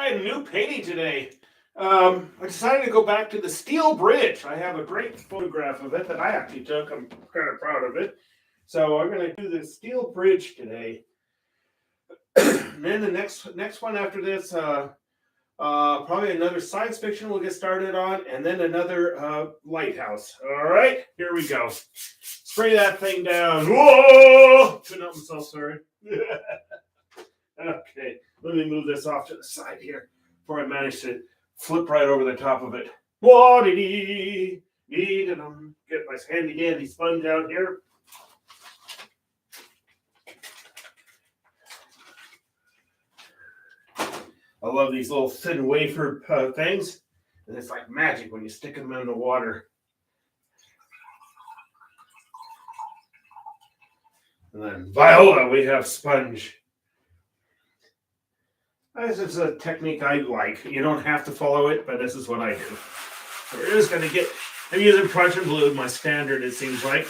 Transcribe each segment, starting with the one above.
right, new painting today. I decided to go back to the Steel Bridge. I have a great photograph of it that I actually took. I'm kind of proud of it. So I'm going to do the Steel Bridge today. And then the next one after this, probably another science fiction we'll get started on, and then another lighthouse. All right, here we go. Spray that thing down. Whoa! Couldn't help myself, sorry. Okay, let me move this off to the side here before I manage to flip right over the top of it. Get my handy dandy sponge out here. I love these little thin wafer things, and it's like magic when you stick them in the water. And then Viola, we have sponge. This is a technique I like. You don't have to follow it, but this is what I do. We're just going to get, I'm using Prussian blue, my standard, it seems like.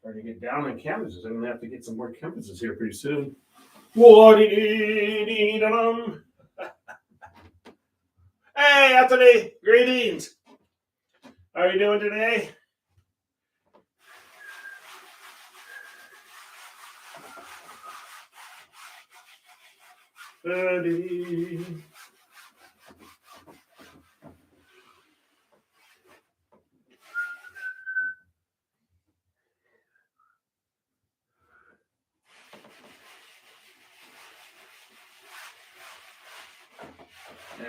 Trying to get down on canvases. I'm going to have to get some more canvases here pretty soon. Hey, Anthony, greetings. How are you doing today? There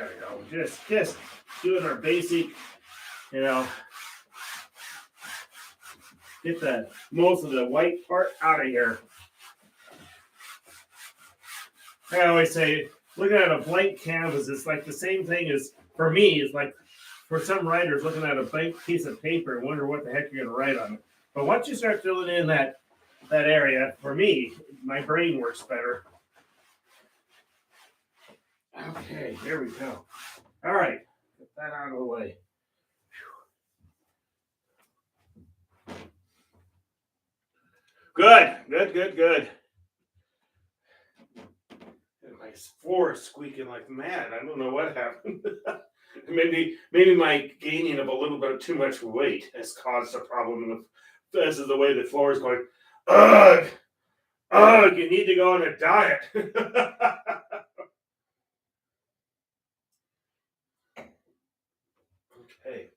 we go. Just doing our basic, get the most of the white part out of here. I always say, looking at a blank canvas, it's like the same thing as, for me, it's like for some writers looking at a blank piece of paper and wonder what the heck you're going to write on it. But once you start filling in that area, for me, my brain works better. Okay, here we go. All right, get that out of the way. Good. My floor is squeaking like mad. I don't know what happened. maybe my gaining of a little bit of too much weight has caused a problem. This is the way the floor is going. Ugh, you need to go on a diet. Okay,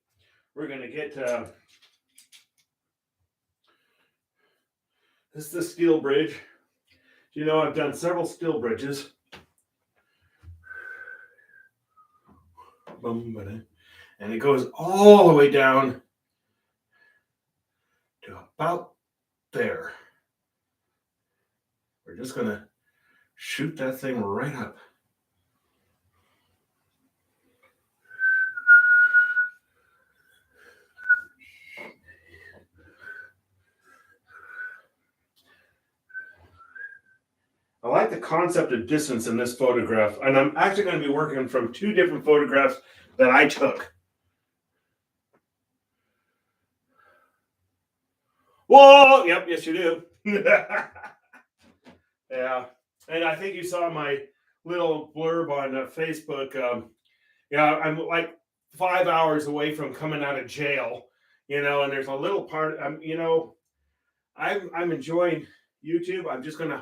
we're gonna get this is the steel bridge. You know, I've done several steel bridges. And it goes all the way down to about there. We're just going to shoot that thing right up. I like the concept of distance in this photograph, and I'm actually going to be working from two different photographs that I took. Whoa! Yep, yes you do. Yeah, and I think you saw my little blurb on Facebook. I'm like 5 hours away from coming out of jail, and there's a little part. I'm enjoying YouTube. I'm just going to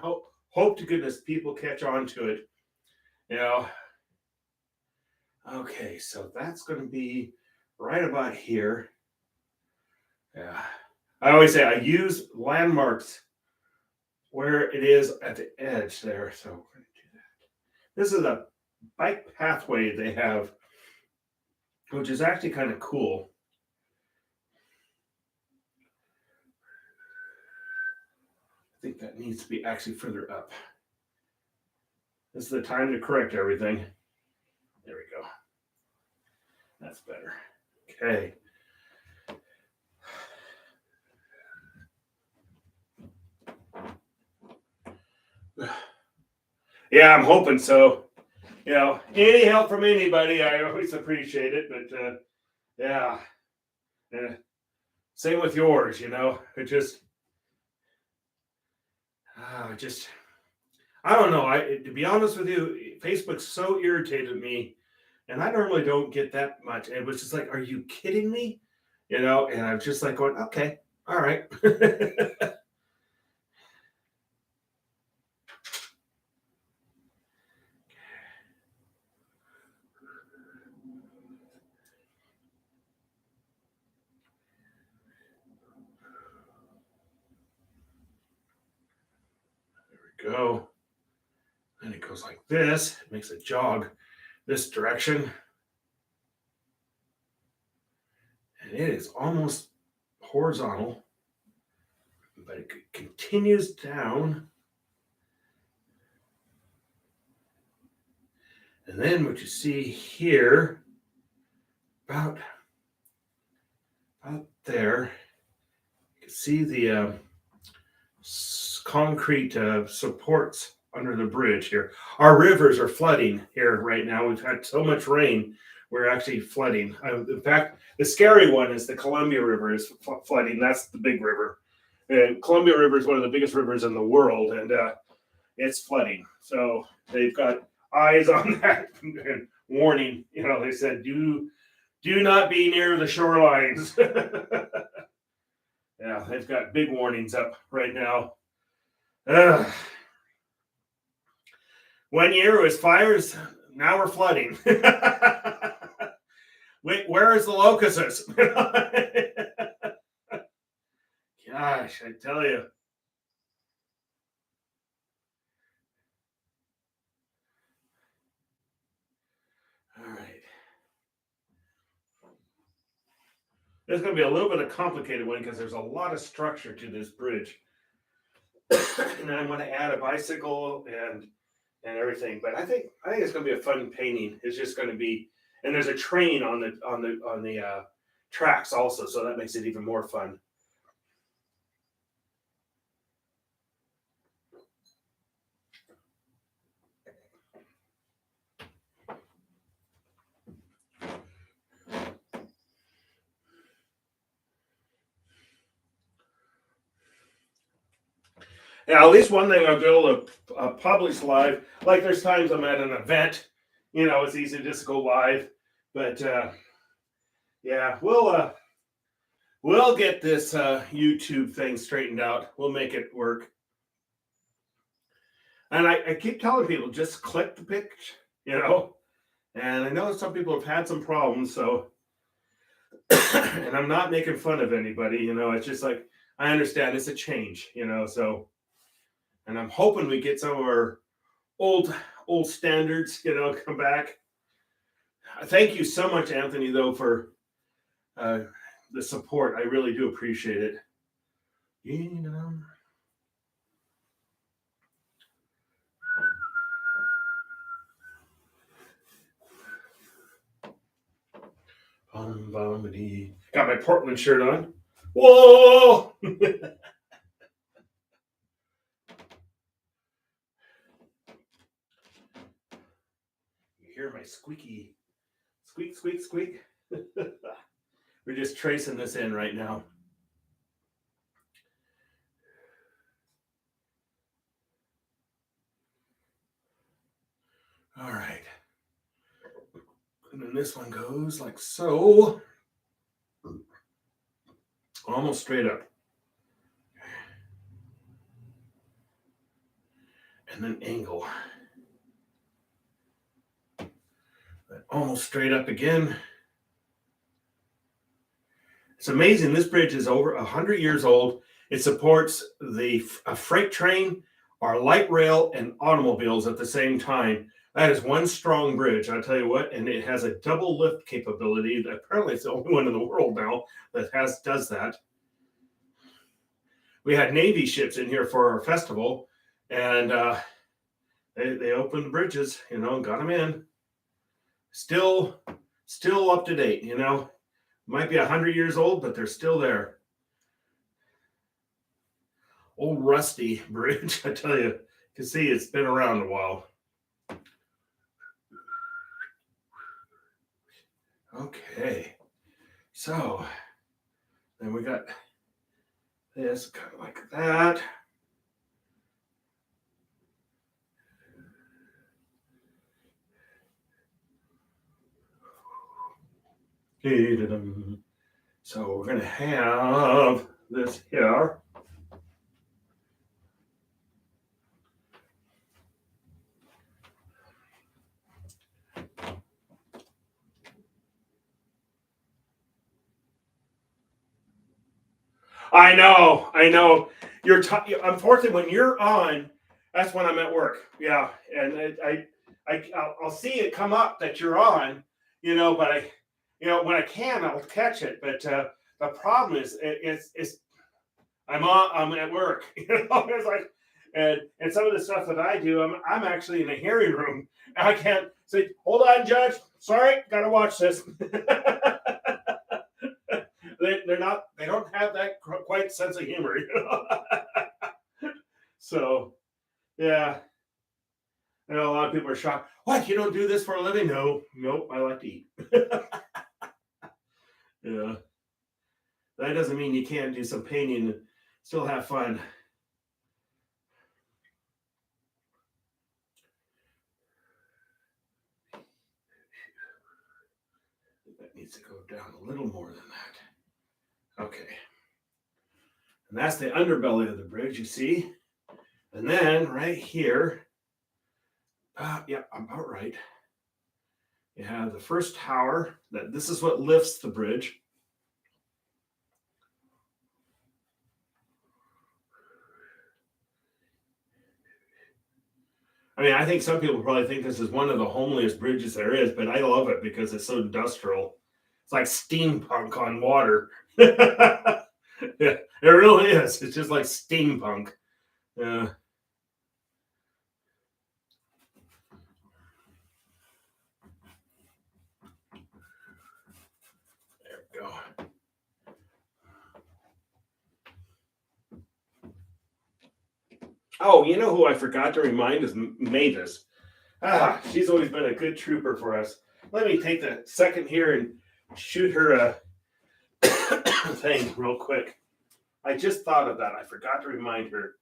hope to goodness people catch on to it. Okay, so that's going to be right about here. Yeah. I always say I use landmarks where it is at the edge there. So we're going to do that. This is a bike pathway they have, which is actually kind of cool. I think that needs to be actually further up. This is the time to correct everything. There we go. That's better. Okay. Yeah, I'm hoping so. Any help from anybody, I always appreciate it. But yeah, same with yours. It just, I don't know. To be honest with you, Facebook's so irritated me, and I normally don't get that much. It was just like, are you kidding me? And I'm just like going, okay, all right. Go. And it goes like this. It makes a jog this direction. And it is almost horizontal, but it continues down. And then what you see here, about there, you can see the concrete supports under the bridge here. Our rivers are flooding here right now. We've had so much rain, we're actually flooding. In fact, the scary one is the Columbia River is flooding. That's the big river. And Columbia River is one of the biggest rivers in the world, and it's flooding. So they've got eyes on that and warning. They said, do not be near the shorelines. Yeah, they've got big warnings up right now. 1 year was fires. Now we're flooding. Wait, where is the locusts? Gosh, I tell you. All right. It's going to be a little bit of a complicated one because there's a lot of structure to this bridge. And I'm going to add a bicycle and everything. But I think it's going to be a fun painting. It's just going to be, and there's a train on the tracks also, so that makes it even more fun. Yeah, at least one thing I'll be able to publish live. Like there's times I'm at an event, it's easy to just go live. But yeah, we'll get this YouTube thing straightened out. We'll make it work. And I keep telling people, just click the picture, And I know some people have had some problems, so and I'm not making fun of anybody, it's just like I understand it's a change, so. And I'm hoping we get some of our old standards, come back. Thank you so much, Anthony, though, for the support. I really do appreciate it. Got my Portland shirt on. Whoa! Hear my squeaky squeak. We're just tracing this in right now. All right. And then this one goes like so. Almost straight up. And then angle. Almost straight up again. It's amazing. This bridge is over 100 years old. It supports a freight train are light rail and automobiles at the same time. That is one strong bridge, I'll tell you what, and it has a double lift capability. Apparently, it's the only one in the world now that does that. We had Navy ships in here for our festival, and they opened the bridges, got them in. Still up to date, Might be 100 years old, but they're still there. Old rusty bridge, I tell you. You can see it's been around a while. Okay, so then we got this kind of like that. So we're going to have this here. I know. Unfortunately, when you're on, that's when I'm at work. Yeah, and I'll see it come up that you're on, but when I can, I'll catch it. But the problem is, it's I'm at work. It's like, and some of the stuff that I do, I'm actually in a hearing room. I can't say, hold on, Judge. Sorry, gotta watch this. They don't have that quite sense of humor, So, yeah. I know a lot of people are shocked. What, you don't do this for a living? Nope, I like to eat. Yeah. That doesn't mean you can't do some painting and still have fun. That needs to go down a little more than that. Okay. And that's the underbelly of the bridge, you see. And then right here, yeah, about right. You have the first tower. This is what lifts the bridge. I mean, I think some people probably think this is one of the homeliest bridges there is, but I love it because it's so industrial. It's like steampunk on water. Yeah, it really is. It's just like steampunk. Yeah. There we go. Oh, you know who I forgot to remind is Mavis. She's always been a good trooper for us. Let me take the second here and shoot her a thing real quick. I just thought of that. I forgot to remind her.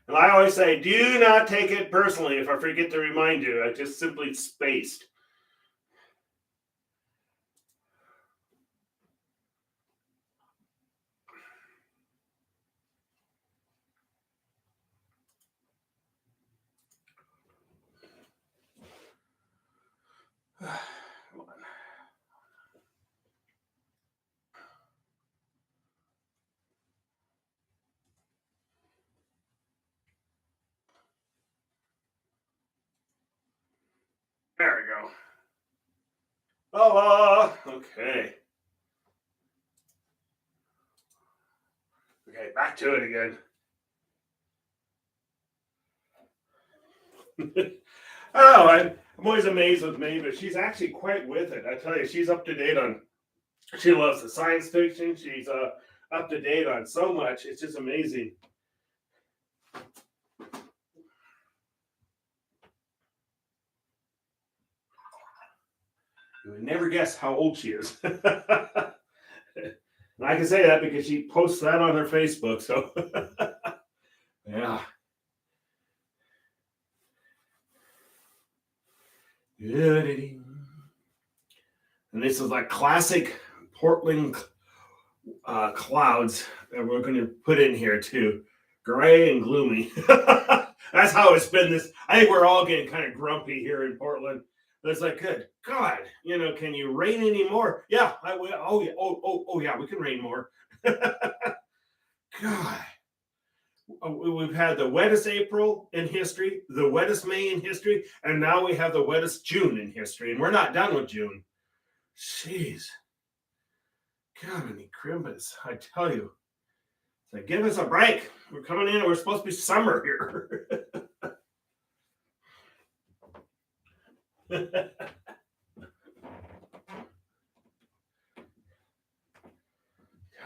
And I always say, do not take it personally if I forget to remind you. I just simply spaced. There we go. Okay. Okay, back to it again. I'm always amazed with Mavis. She's actually quite with it. I tell you, she's up to date on. She loves the science fiction. She's up to date on so much. It's just amazing. You would never guess how old she is. And I can say that because she posts that on her Facebook. So, yeah. And this is like classic Portland clouds that we're going to put in here too. Gray and gloomy. That's how it's been. I think we're all getting kind of grumpy here in Portland. But it's like, good God, can you rain any more? Yeah, I will. Oh yeah, we can rain more. God. We've had the wettest April in history, the wettest May in history, and now we have the wettest June in history, and we're not done with June. Jeez. God, many crimbus, I tell you. So give us a break. We're coming in, we're supposed to be summer here.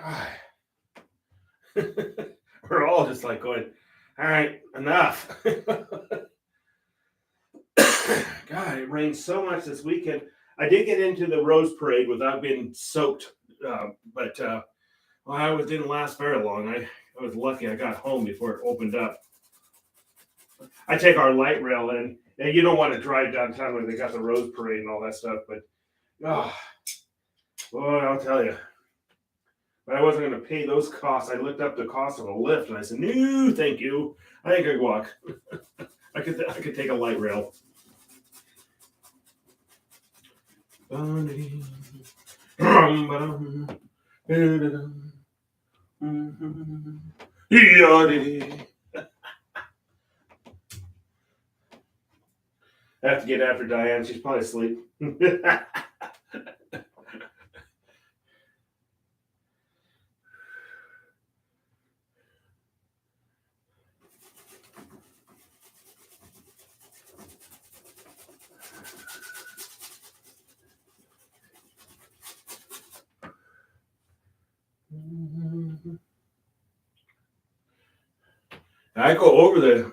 God. We're all just like going, all right, enough. God, it rained so much this weekend. I did get into the Rose Parade without being soaked, but well, it didn't last very long. I was lucky I got home before it opened up. I take our light rail in, and you don't want to drive downtown when they got the Rose Parade and all that stuff, but oh, boy, I'll tell you. But I wasn't going to pay those costs. I looked up the cost of a lift, and I said, "No, thank you. I think I could walk. I could take a light rail." I have to get after Diane. She's probably asleep. I go over the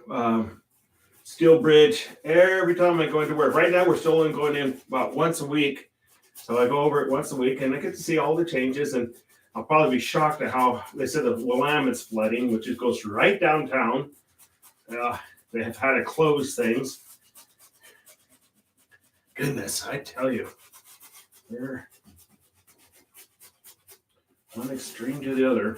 Steel Bridge every time I go into work. Right now, we're still only going in about once a week. So I go over it once a week and I get to see all the changes. And I'll probably be shocked at how they said the Willamette's flooding, which just goes right downtown. They have had to close things. Goodness, I tell you, they're one extreme to the other.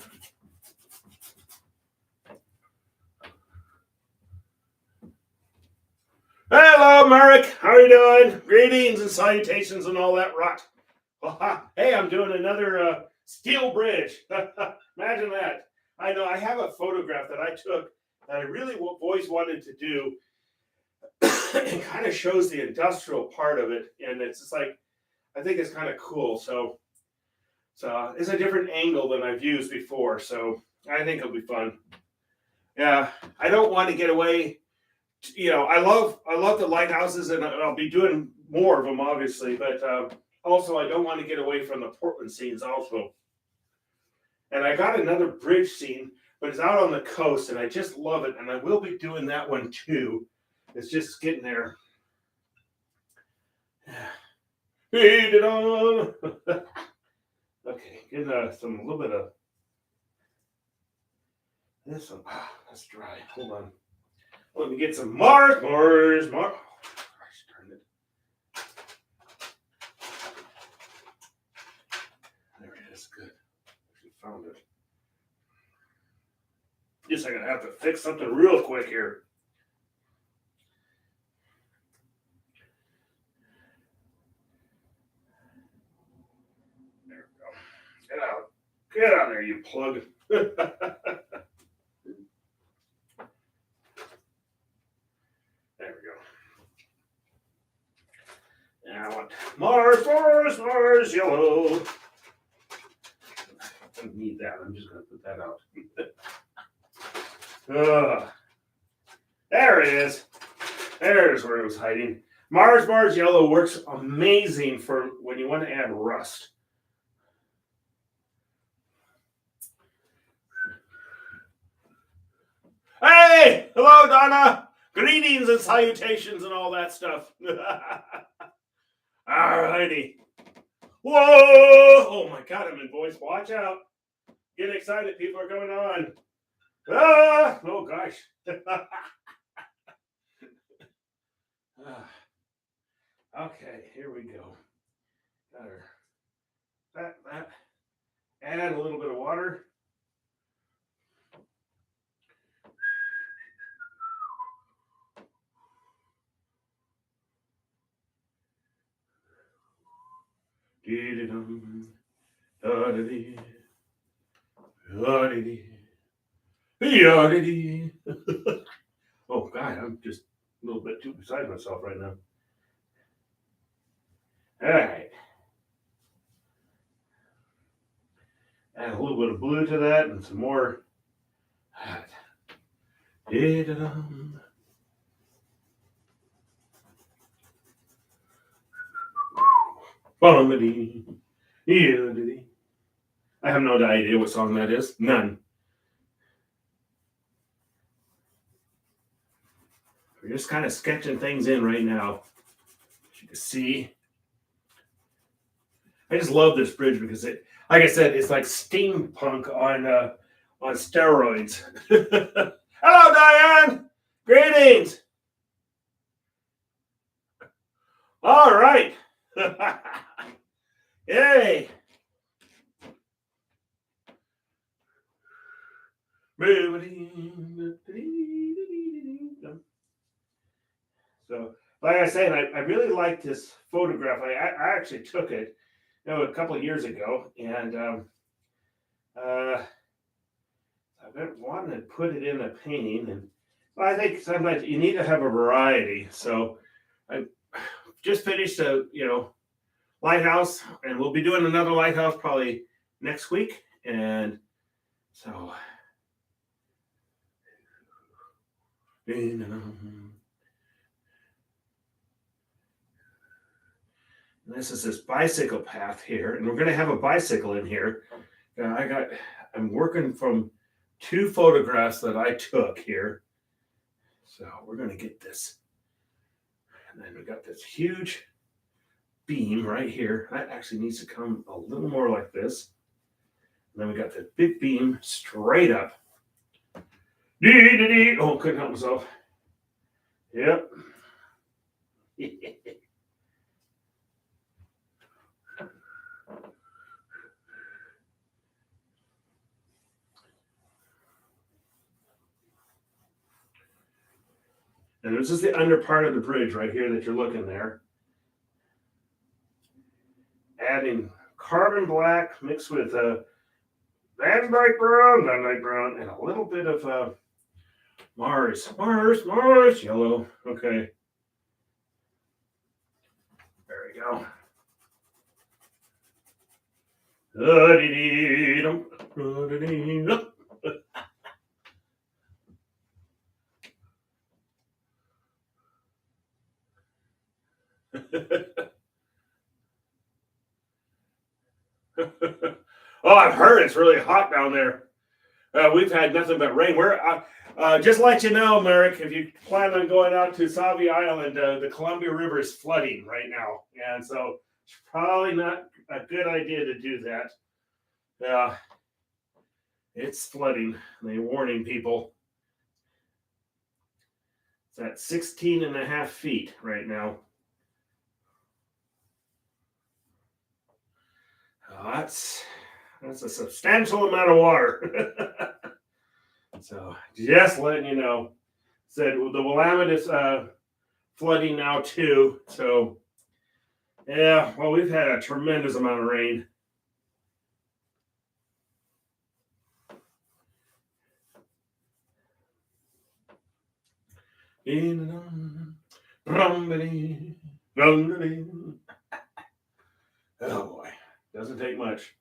Hello, Marek. How are you doing? Greetings and salutations and all that rot. Hey, I'm doing another steel bridge. Imagine that. I know I have a photograph that I took that I really always wanted to do. It kind of shows the industrial part of it, and it's just like I think it's kind of cool. So it's a different angle than I've used before. So I think it'll be fun. Yeah, I don't want to get away. I love the lighthouses, and I'll be doing more of them, obviously. But also, I don't want to get away from the Portland scenes, also. And I got another bridge scene, but it's out on the coast, and I just love it. And I will be doing that one too. It's just getting there. Beat it on. Okay, get a little bit of this one. That's dry. Hold on. Let me get some Mars. Oh, gosh, darn it. There it is. Good. She found it. Just I'm gonna have to fix something real quick here. There we go. Get out there, you plug. There we go. Now I want Mars, yellow. I don't need that. I'm just going to put that out. There it is. There's where it was hiding. Mars yellow works amazing for when you want to add rust. Hey, hello, Donna. Greetings and salutations and all that stuff. All righty. Whoa! Oh my God, I'm in voice. Watch out. Get excited. People are coming on. Ah! Oh gosh. Okay, here we go. That. Add a little bit of water. Oh God, I'm just a little bit too beside myself right now. All right, add a little bit of blue to that and some more. I have no idea what song that is. None. We're just kind of sketching things in right now. As you can see, I just love this bridge because it, like I said, it's like steampunk on steroids. Hello, Diane. Greetings. All right. Yay. So, like I said, I really like this photograph. I actually took it, a couple of years ago, and I've been wanting to put it in a painting, and well, I think sometimes you need to have a variety. So, I just finished a lighthouse, and we'll be doing another lighthouse probably next week, and so. This is this bicycle path here, and we're going to have a bicycle in here. I'm working from 2 photographs that I took here. So we're going to get this. And then we got this huge beam right here. That actually needs to come a little more like this. And then we got the big beam straight up. Oh, couldn't help myself. Yep. And this is the under part of the bridge right here that you're looking there. Adding carbon black mixed with Van Dyke brown, and a little bit of Mars yellow. Okay. There we go. Oh, I've heard it's really hot down there. We've had nothing but rain. Just to let you know, Merrick, if you plan on going out to Sauvie Island, the Columbia River is flooding right now, and so it's probably not a good idea to do that. It's flooding. They're warning people. It's at 16 and a half feet right now. That's a substantial amount of water. So just letting you know. Said the Willamette is flooding now too. So yeah, well, we've had a tremendous amount of rain. Oh boy, doesn't take much.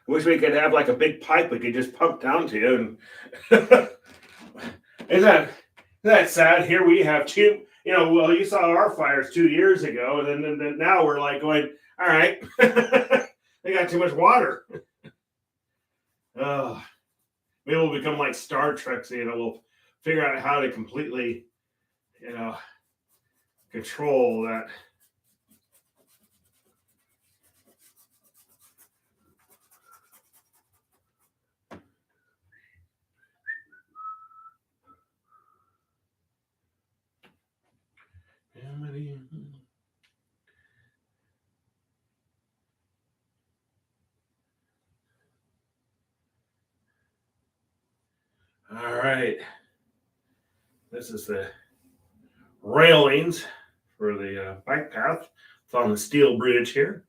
Wish we could have like a big pipe we could just pump down to you. And isn't that sad? Here we have two. Well, you saw our fires 2 years ago, and then now we're like going, all right, they got too much water. Maybe we'll become like Star Trek. So, we'll figure out how to completely, control that. All right. This is the railings for the bike path. It's on the steel bridge here.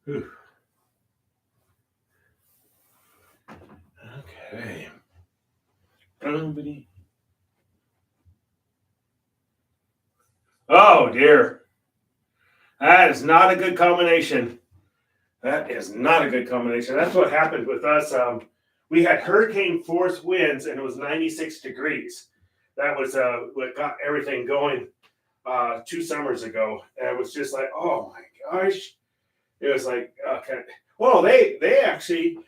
Whew. Okay. Oh dear. That is not a good combination. That is not a good combination. That's what happened with us. We had hurricane force winds and it was 96 degrees. That was what got everything going 2 summers ago. And it was just like, oh my gosh. It was like, okay. Well, they actually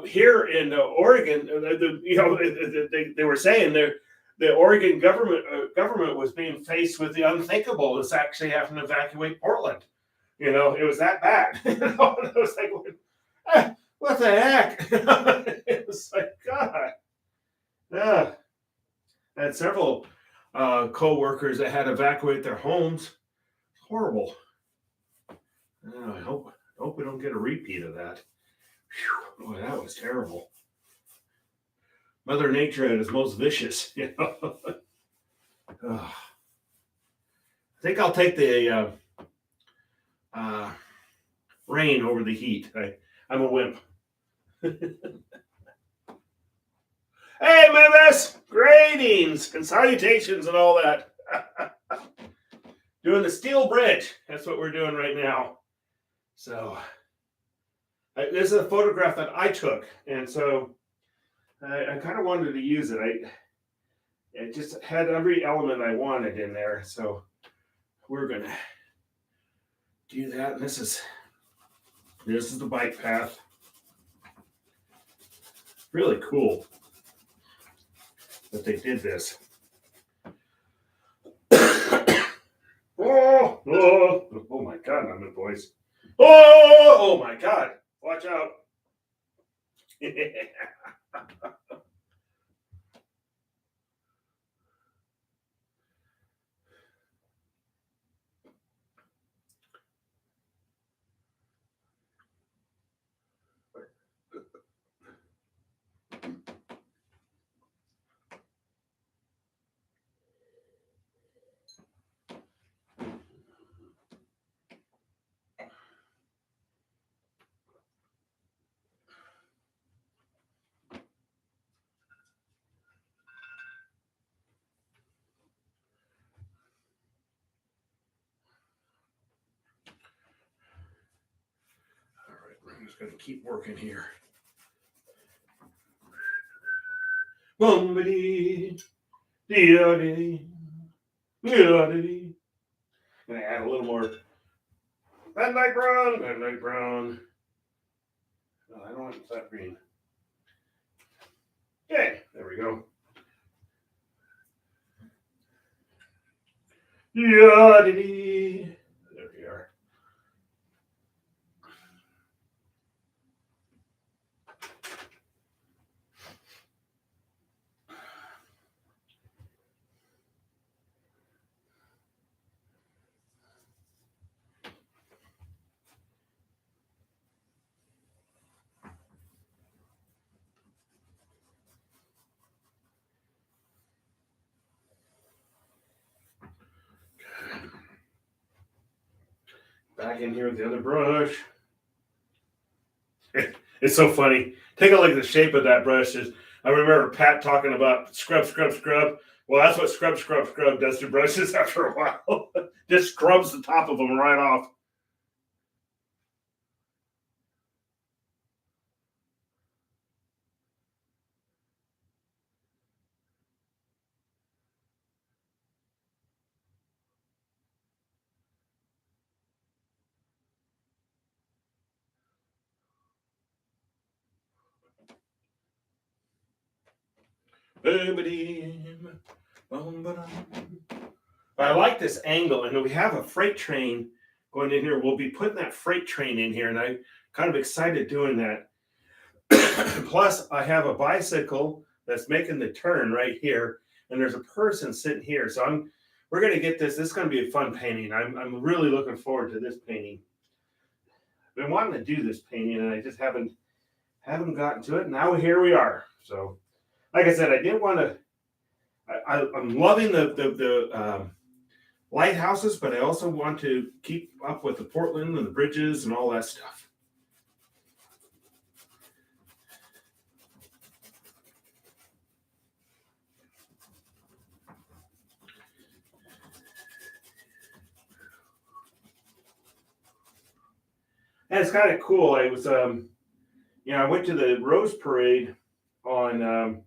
here in Oregon, they were saying the Oregon government was being faced with the unthinkable. It's actually having to evacuate Portland. It was that bad. And I was like, what the heck? It was like, God. Yeah. I had several co-workers that had to evacuate their homes. Horrible. I hope we don't get a repeat of that. Whew. Boy, that was terrible. Mother Nature at its most vicious, I think I'll take the rain over the heat. I'm a wimp. Hey, members! Greetings and salutations and all that. Doing the steel bridge. That's what we're doing right now. So, this is a photograph that I took, and so I kind of wanted to use it. It just had every element I wanted in there, so we're gonna do that. And this is the bike path. Really cool that they did this. Oh my God, I'm in voice. Oh my God, watch out. I'm just going to keep working here. Boom-ba-dee, dee-da-dee, dee-da-dee. I'm going to add a little more midnight brown. No, I don't want that green. Okay, there we go. Dee-da-dee. There we are. Back in here with the other brush. It's so funny. Take a look at the shape of that brush. I remember Pat talking about scrub. Well, that's what scrub does to brushes after a while. Just scrubs the top of them right off. I like this angle, and we have a freight train going in here. We'll be putting that freight train in here, and I'm kind of excited doing that. Plus, I have a bicycle that's making the turn right here, and there's a person sitting here. So we're gonna get this. This is gonna be a fun painting. I'm really looking forward to this painting. I've been wanting to do this painting, and I just haven't gotten to it. Now here we are. So, like I said, I did want to. I'm loving the lighthouses, but I also want to keep up with the Portland and the bridges and all that stuff. And it's kind of cool. I was, I went to the Rose Parade on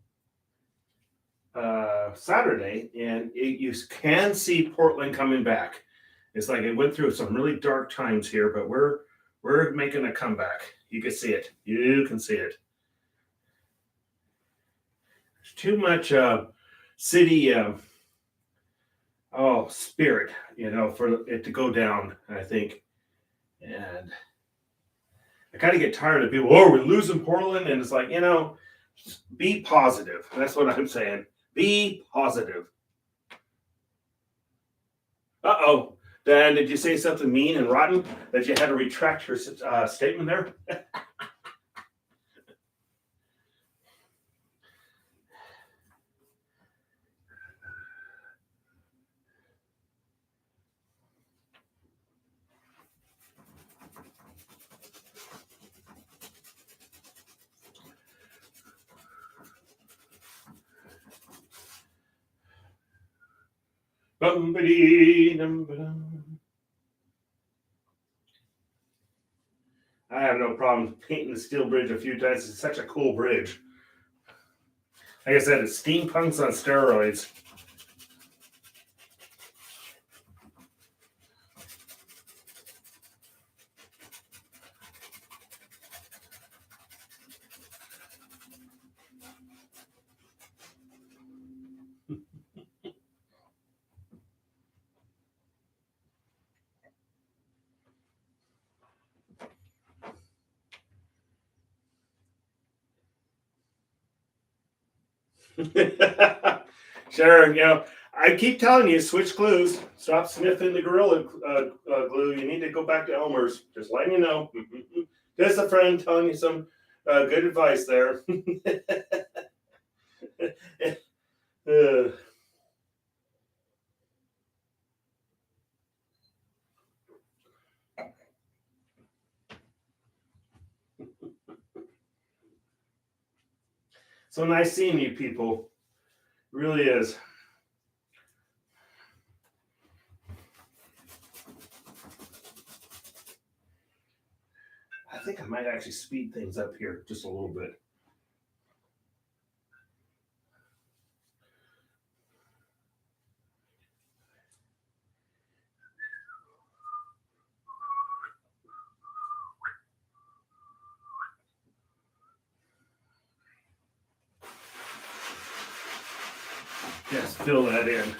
Saturday, and you can see Portland coming back. It's like it went through some really dark times here, but we're making a comeback. You can see it. You can see it. There's too much city spirit, for it to go down, I think. And I kind of get tired of people, oh, we're losing Portland. And it's like, be positive. That's what I'm saying. Be positive. Uh-oh. Dan, did you say something mean and rotten that you had to retract your statement there? I have no problem painting the steel bridge a few times. It's such a cool bridge. Like I said, it's steampunks on steroids. Sure, I keep telling you, switch glues. Stop sniffing the Gorilla glue. You need to go back to Elmer's. Just letting you know. Just a friend telling you some good advice there. So nice seeing you people. It really is. I think I might actually speed things up here just a little bit. Just fill that in.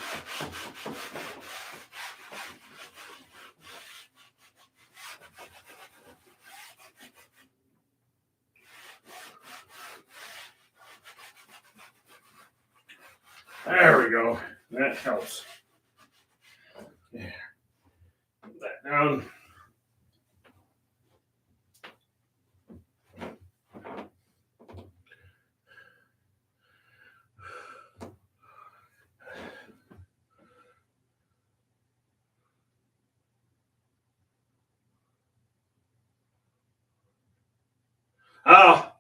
There we go. That helps. Yeah. Put that down. Oh,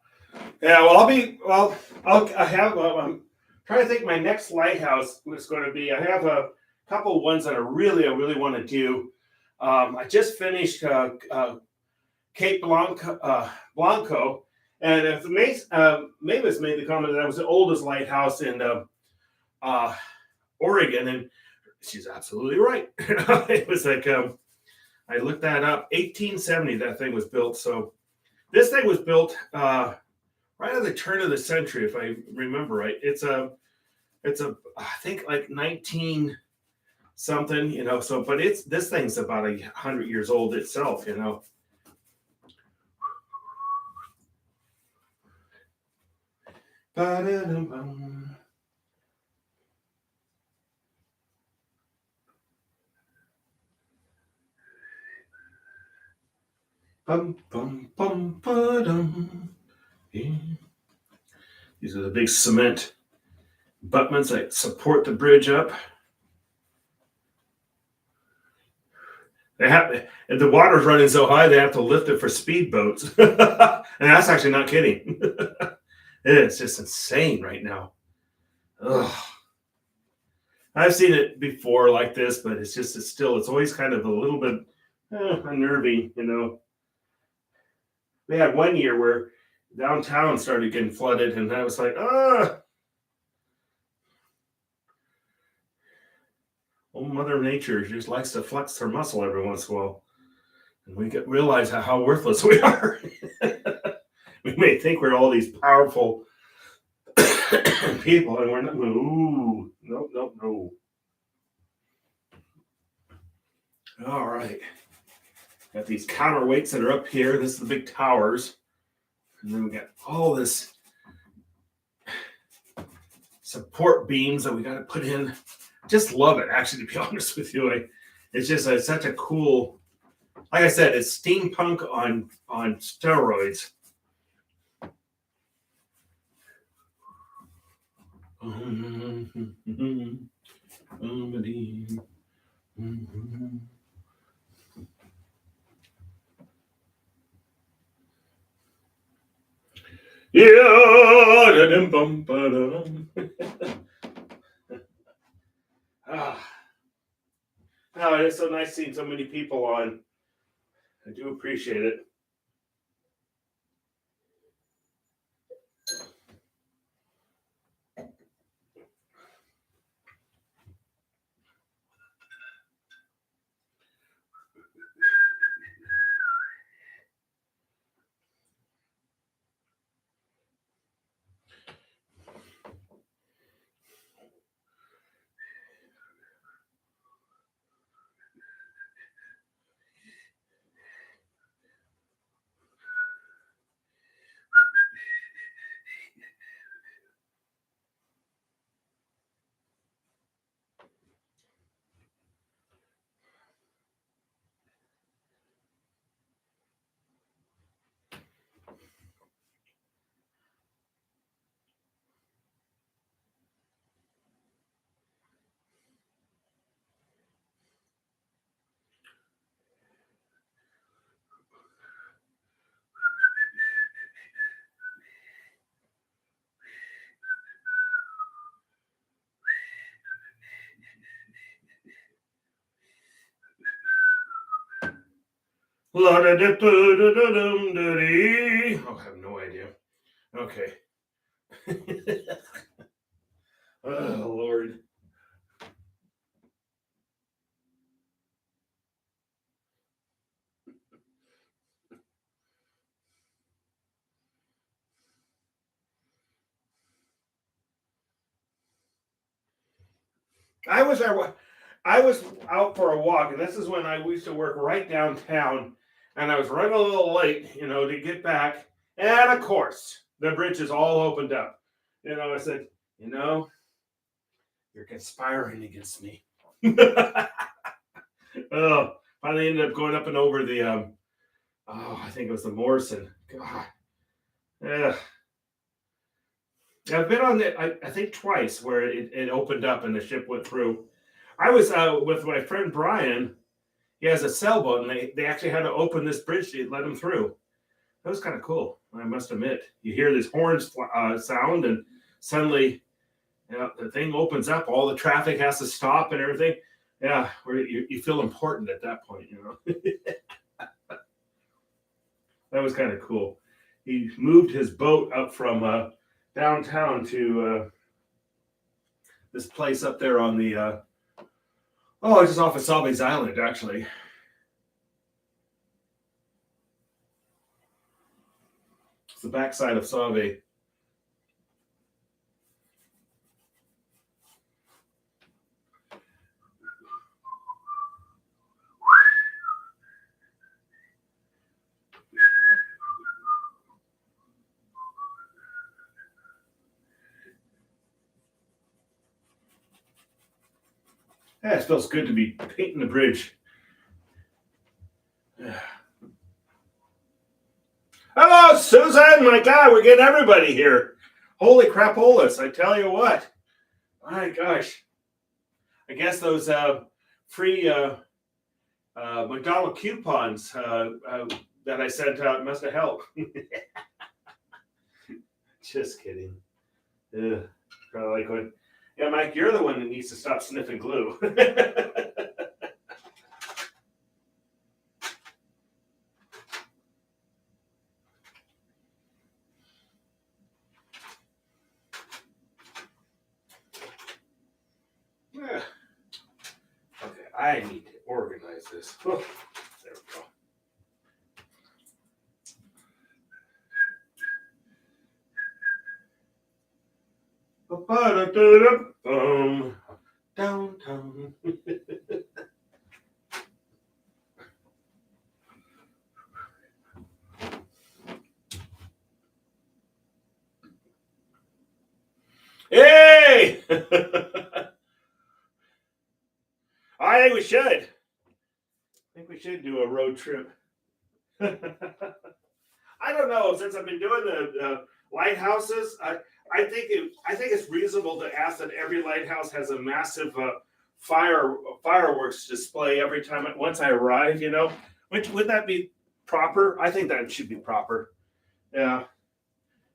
yeah. Well, I'm trying to think. My next lighthouse was going to be. I have a couple of ones that I really want to do. I just finished Cape Blanco, and if Mavis made the comment that was the oldest lighthouse in Oregon, and she's absolutely right. It was like I looked that up. 1870, that thing was built. So this thing was built right at the turn of the century, if I remember right. It's a I think like 19 something, so but this thing's about 100 years old itself. Bum, bum, bum, ba-dum. Yeah. These are the big cement abutments that support the bridge up. They have, if the water's running so high, they have to lift it for speedboats. And that's actually not kidding. It's just insane right now. Ugh. I've seen it before like this, but it's always kind of a little bit unnerving, you know. We had one year where downtown started getting flooded, and I was like, oh, Mother Nature just likes to flex her muscle every once in a while. And we realize how worthless we are. We may think we're all these powerful people, and we're not. Ooh, nope, nope, no. All right. Got these counterweights that are up here. This is the big towers. And then we got all this support beams that we got to put in. Just love it, actually, to be honest with you. It's just such a cool, like I said, it's steampunk on steroids. Yeah. Oh, it's so nice seeing so many people on. I do appreciate it. Oh, I have no idea. Okay. Oh, Lord. I was there. I was out for a walk, and this is when I used to work right downtown, and I was running a little late, to get back. And of course, the bridge is all opened up. I said, you're conspiring against me. Oh, finally ended up going up and over the I think it was the Morrison. God. Yeah. I've been on it, I think twice, where it opened up and the ship went through. I was with my friend Brian. He has a sailboat, and they actually had to open this bridge to let him through. That was kind of cool, I must admit. You hear this horns sound, and suddenly, the thing opens up. All the traffic has to stop and everything. Yeah, where you feel important at that point, That was kind of cool. He moved his boat up from downtown to this place up there on the just off of Sauvie's Island, actually. It's the backside of Sauvie. Yeah, it feels good to be painting the bridge. Susan, my God, we're getting everybody here. Holy crapolas, I tell you what. My gosh. I guess those free McDonald coupons that I sent out must have helped. Just kidding. Ugh. Probably like going, yeah, Mike, you're the one that needs to stop sniffing glue. Yeah. Okay, I need to organize this. Oh, there we go. Downtown. Hey! I think we should. I think we should do a road trip. I don't know. Since I've been doing the lighthouses, I think it's reasonable to ask that every lighthouse has a massive fireworks display every time once I arrive. You know, would that be proper? I think that should be proper. Yeah.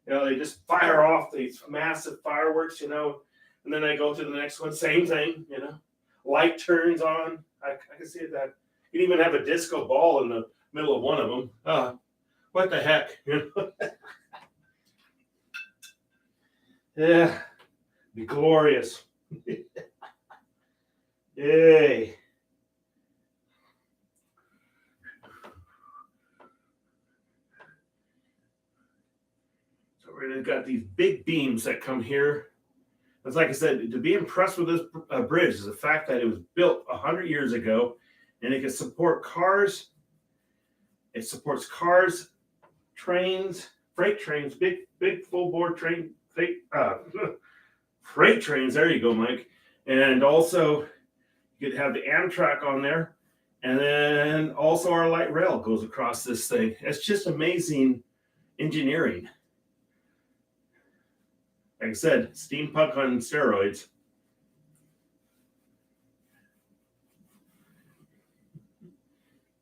You know, they just fire off these massive fireworks. You know, and then I go to the next one. Same thing. You know, light turns on. I can see that. You can even have a disco ball in the middle of one of them. What the heck? You know? Yeah, be glorious. Yay. So we've got these big beams that come here. It's like I said, to be impressed with this bridge is the fact that it was built 100 years ago, and it can support cars. It supports cars, trains, freight trains, big full bore train, freight trains. There you go, Mike. And also, you could have the Amtrak on there, and then also our light rail goes across this thing. It's just amazing engineering. Like I said, steampunk on steroids.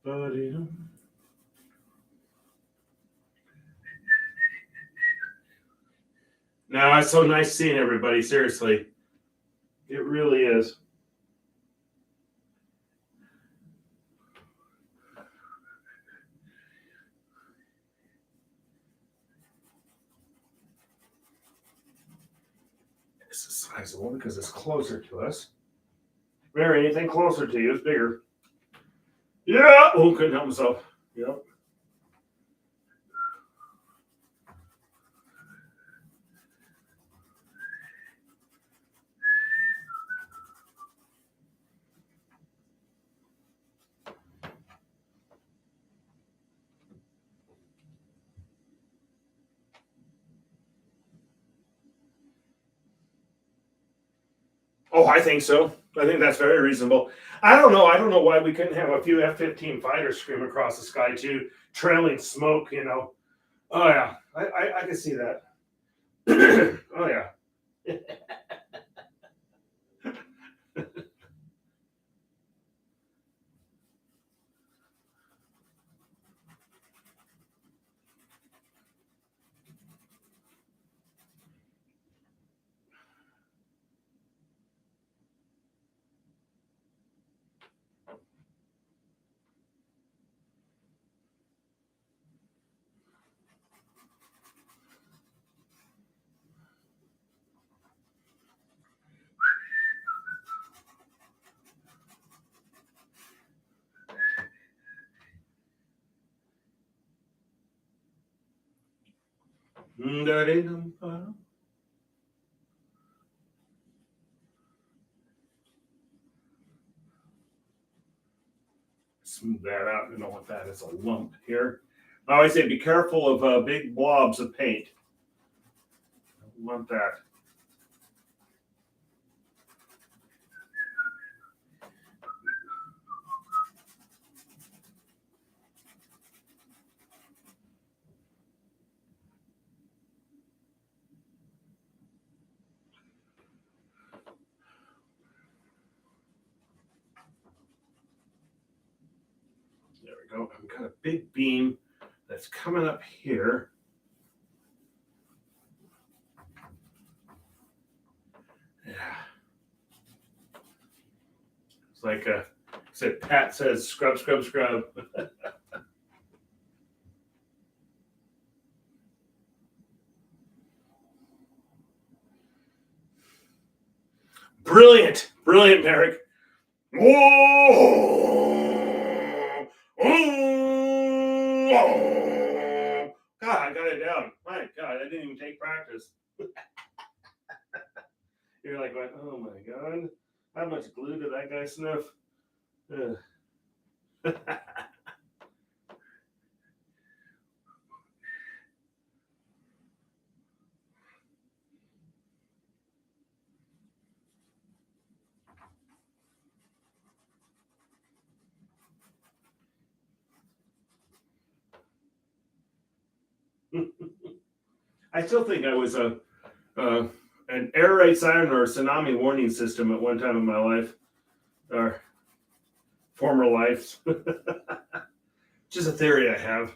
No, it's so nice seeing everybody. Seriously, it really is. This is sizable because it's closer to us. Barry, anything closer to you is bigger. Yeah. Oh, couldn't help himself. Yep. Oh, I think so. I think that's very reasonable. I don't know. I don't know why we couldn't have a few F-15 fighters scream across the sky too, trailing smoke. You know. Oh yeah, I can see that. Oh yeah. Smooth that out. You don't want that as a lump here. I always say be careful of big blobs of paint. Don't want that. There we go. I've got a big beam that's coming up here. Yeah. It's like Pat says, scrub, scrub, scrub. Brilliant, Merrick. Whoa! Oh! God, I got it down. My God, I didn't even take practice. You're like, oh my God, how much glue did that guy sniff? I still think I was an air raid siren or a tsunami warning system at one time in my life, or former lives. Just a theory I have.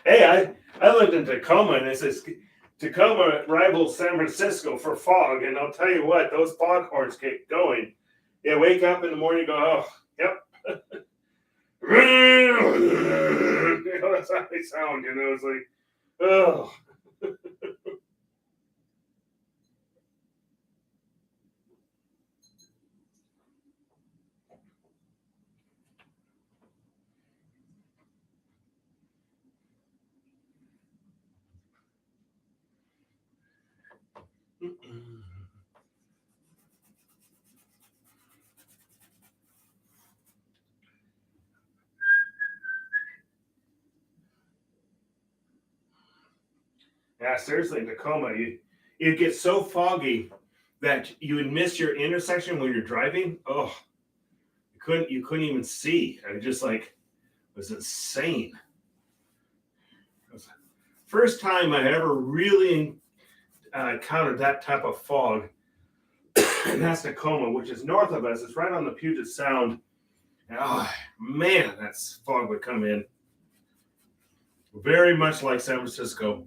Hey, I lived in Tacoma, and it says Tacoma rivals San Francisco for fog. And I'll tell you what, those foghorns get going. You wake up in the morning and go, oh, yep. That's how they sound, It's like, oh. Yeah, seriously, in Tacoma, you get so foggy that you would miss your intersection when you're driving. Oh, you couldn't even see. I just like it was insane. It was the first time I ever really encountered that type of fog. And that's Tacoma, which is north of us. It's right on the Puget Sound. And, oh man, that fog would come in. Very much like San Francisco.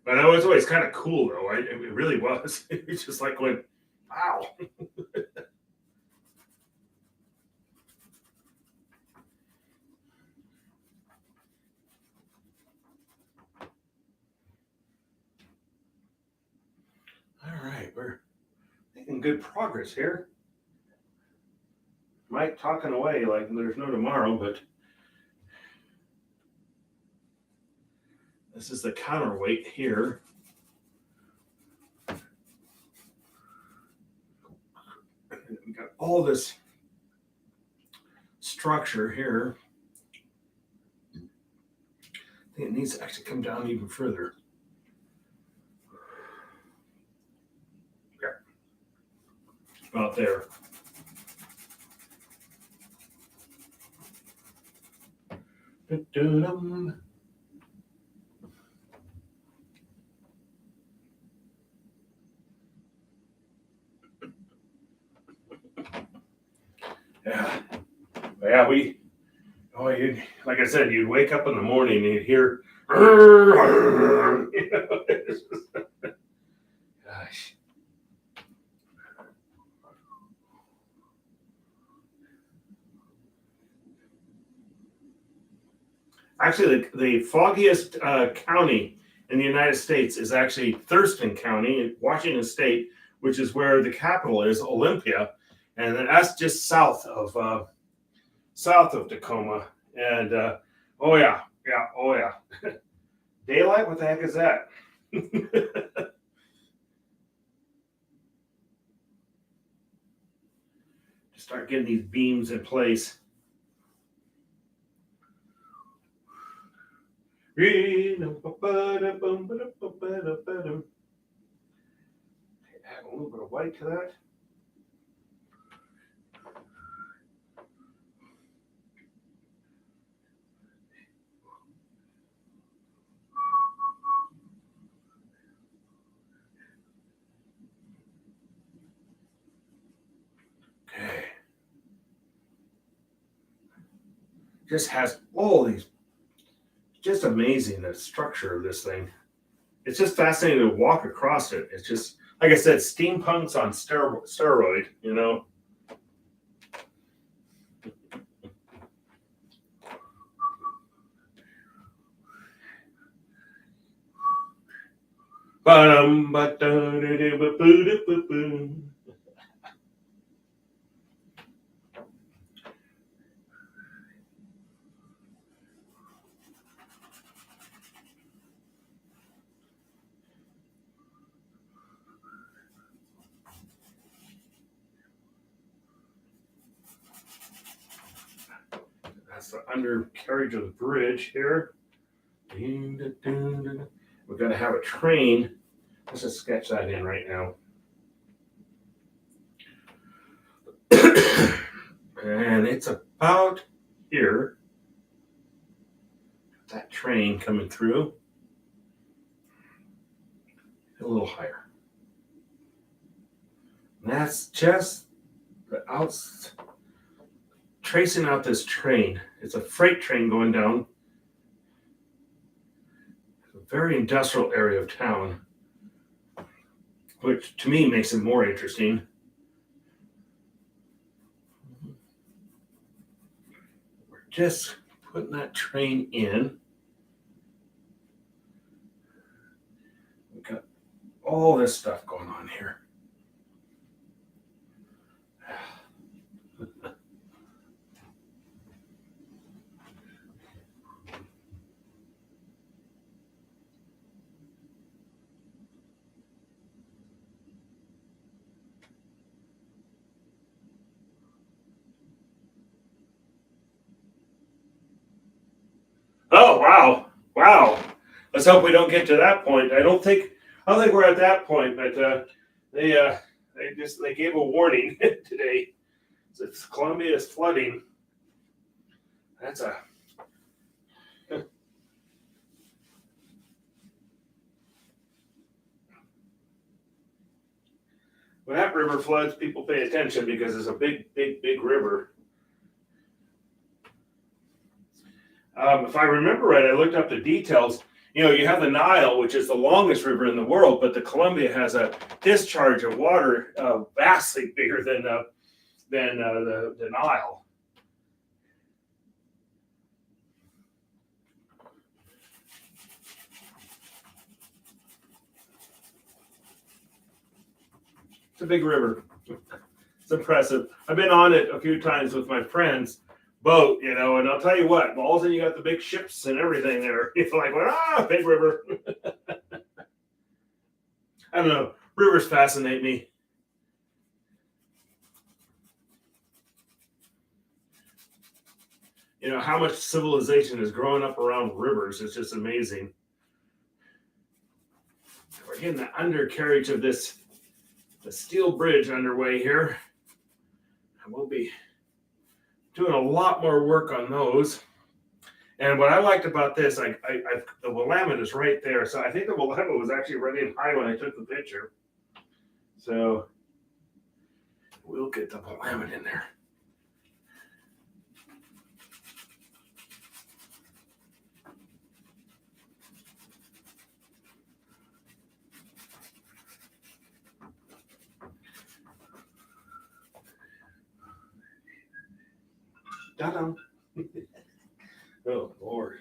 But it was always kind of cool, though. It really was. It was just like going, wow. All right, we're making good progress here. Mike talking away like there's no tomorrow, but this is the counterweight here. We got all this structure here. I think it needs to actually come down even further. Yeah. About there. Da-da-dum. Yeah, like I said, you'd wake up in the morning and you'd hear, gosh. Actually, the foggiest county in the United States is actually Thurston County in Washington State, which is where the capital is, Olympia, and that's just south of Tacoma. And oh yeah. Daylight? What the heck is that? Just start getting these beams in place. Add a little bit of white to that. Okay. Just has all these, just amazing, the structure of this thing. It's just fascinating to walk across it. It's just, like I said, steampunk's on steroid, you know. That's the undercarriage of the bridge here. We're going to have a train. Let's just sketch that in right now. And it's about here. That train coming through. A little higher. And that's just the outs. Tracing out this train. It's a freight train going down a very industrial area of town, which to me makes it more interesting. We're just putting that train in. We've got all this stuff going on here. Oh wow, wow! Let's hope we don't get to that point. I don't think we're at that point, but they gave a warning today. It's Columbia is flooding. That's a when that river floods, people pay attention because it's a big river. If I remember right, I looked up the details. You know, you have the Nile, which is the longest river in the world, but the Columbia has a discharge of water vastly bigger than the Nile. It's a big river. It's impressive. I've been on it a few times with my friends. Boat, you know, and I'll tell you what, all of a sudden you got the big ships and everything there. It's like, big river. I don't know. Rivers fascinate me. You know, how much civilization is growing up around rivers. It's just amazing. We're getting the undercarriage of the steel bridge underway here. And we'll be doing a lot more work on those. And what I liked about this, the Willamette is right there. So I think the Willamette was actually running high when I took the picture. So we'll get the Willamette in there. Ta-da. Oh, Lord.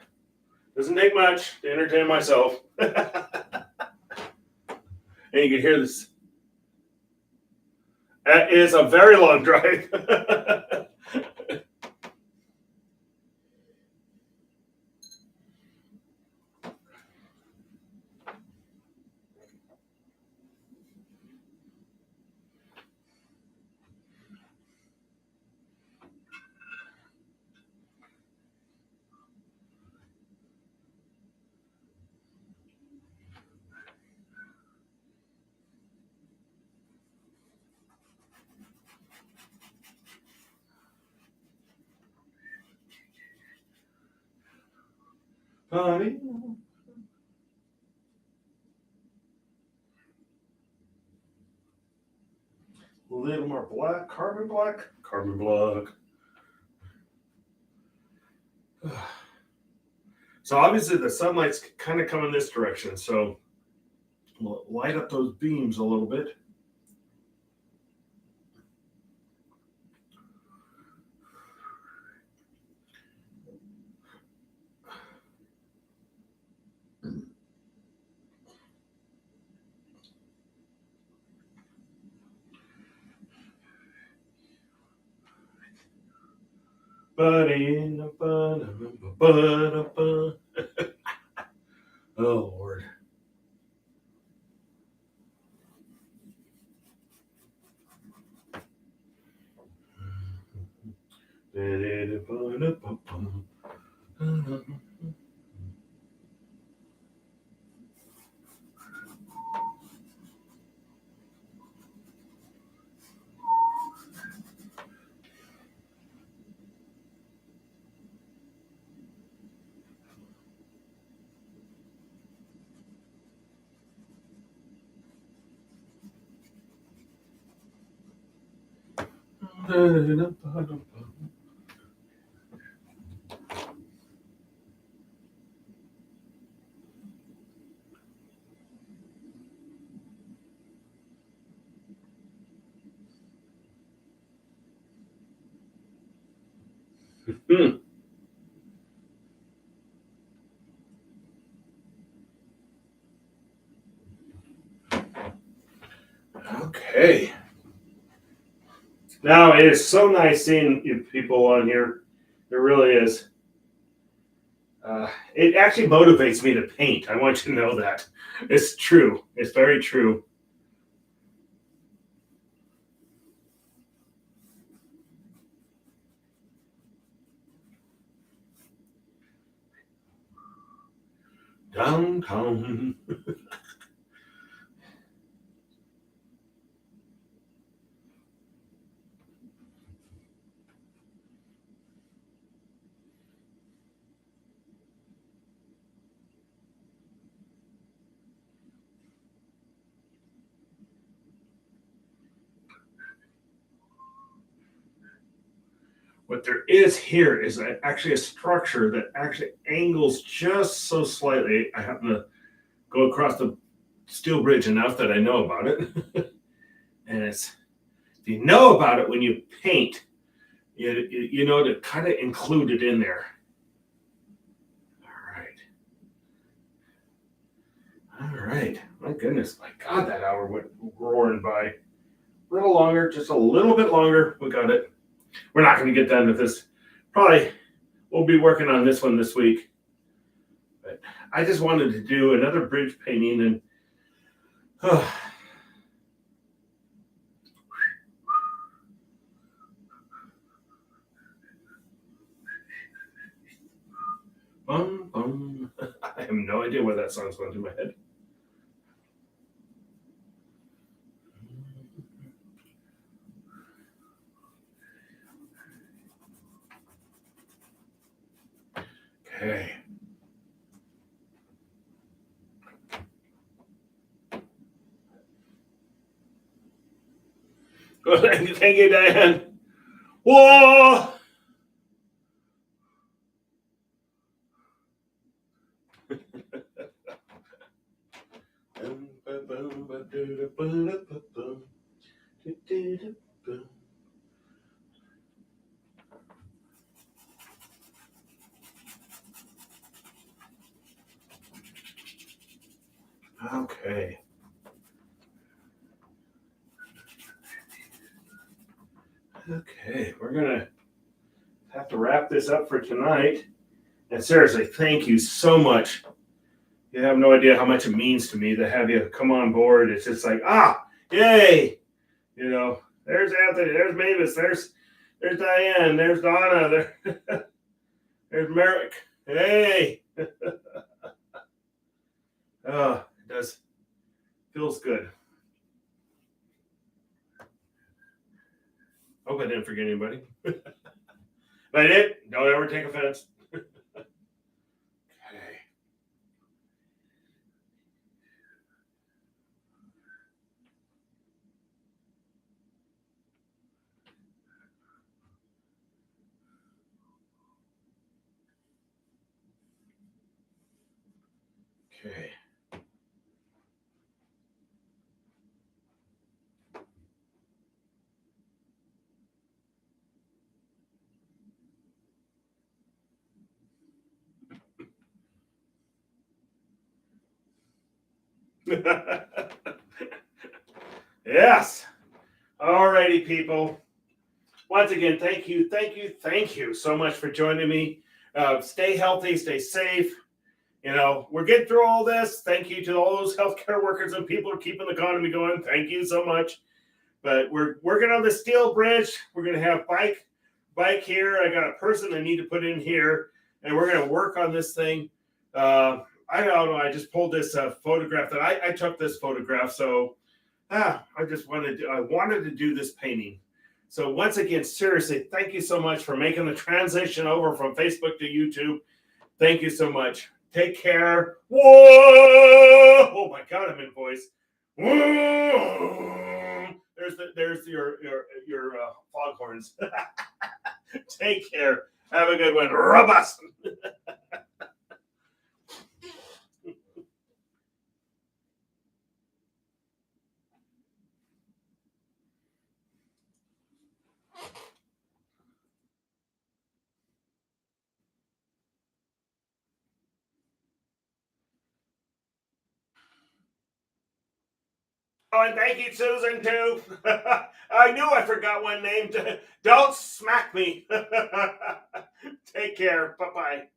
Doesn't take much to entertain myself. And you can hear this. That is a very long drive. Honey. A little more black, carbon black, carbon black. So obviously the sunlight's kind of coming this direction, so we'll light up those beams a little bit. Oh Lord. Okay. Now it is so nice seeing you people on here. It really is. It actually motivates me to paint. I want you to know that. It's true. It's very true. Downtown. What there is here is actually a structure that actually angles just so slightly. I happen to go across the steel bridge enough that I know about it. And it's, if you know about it when you paint, you know to kind of include it in there. All right. My goodness. My God, that hour went roaring by. A little longer, just a little bit longer. We got it. We're not going to get done with this. Probably we'll be working on this one this week. But I just wanted to do another bridge painting and bum, bum. I have no idea where that song's going through my head. Okay. Well, thank you, Diane. Whoa! Okay. Okay, we're gonna have to wrap this up for tonight. And seriously, thank you so much. You have no idea how much it means to me to have you come on board. It's just like, yay! You know, there's Anthony, there's Mavis, there's Diane, there's Donna, there's Merrick. Hey! Oh, it does. Feels good. Hope I didn't forget anybody. If I did, don't ever take offense. Okay. Okay. Yes. Alrighty, people. Once again, thank you so much for joining me. Stay healthy, stay safe. You know, we're getting through all this. Thank you to all those healthcare workers and people who are keeping the economy going. Thank you so much. But we're working on the steel bridge. We're gonna have bike here. I got a person I need to put in here, and we're gonna work on this thing. I don't know. I just pulled this photograph that I took this photograph. So I wanted to do this painting. So once again, seriously, thank you so much for making the transition over from Facebook to YouTube. Thank you so much. Take care. Whoa! Oh my God, I'm in voice. Whoa! There's your foghorns. Take care. Have a good one. Robust. Oh, and thank you, Susan, too. I knew I forgot one name. Don't smack me. Take care. Bye bye.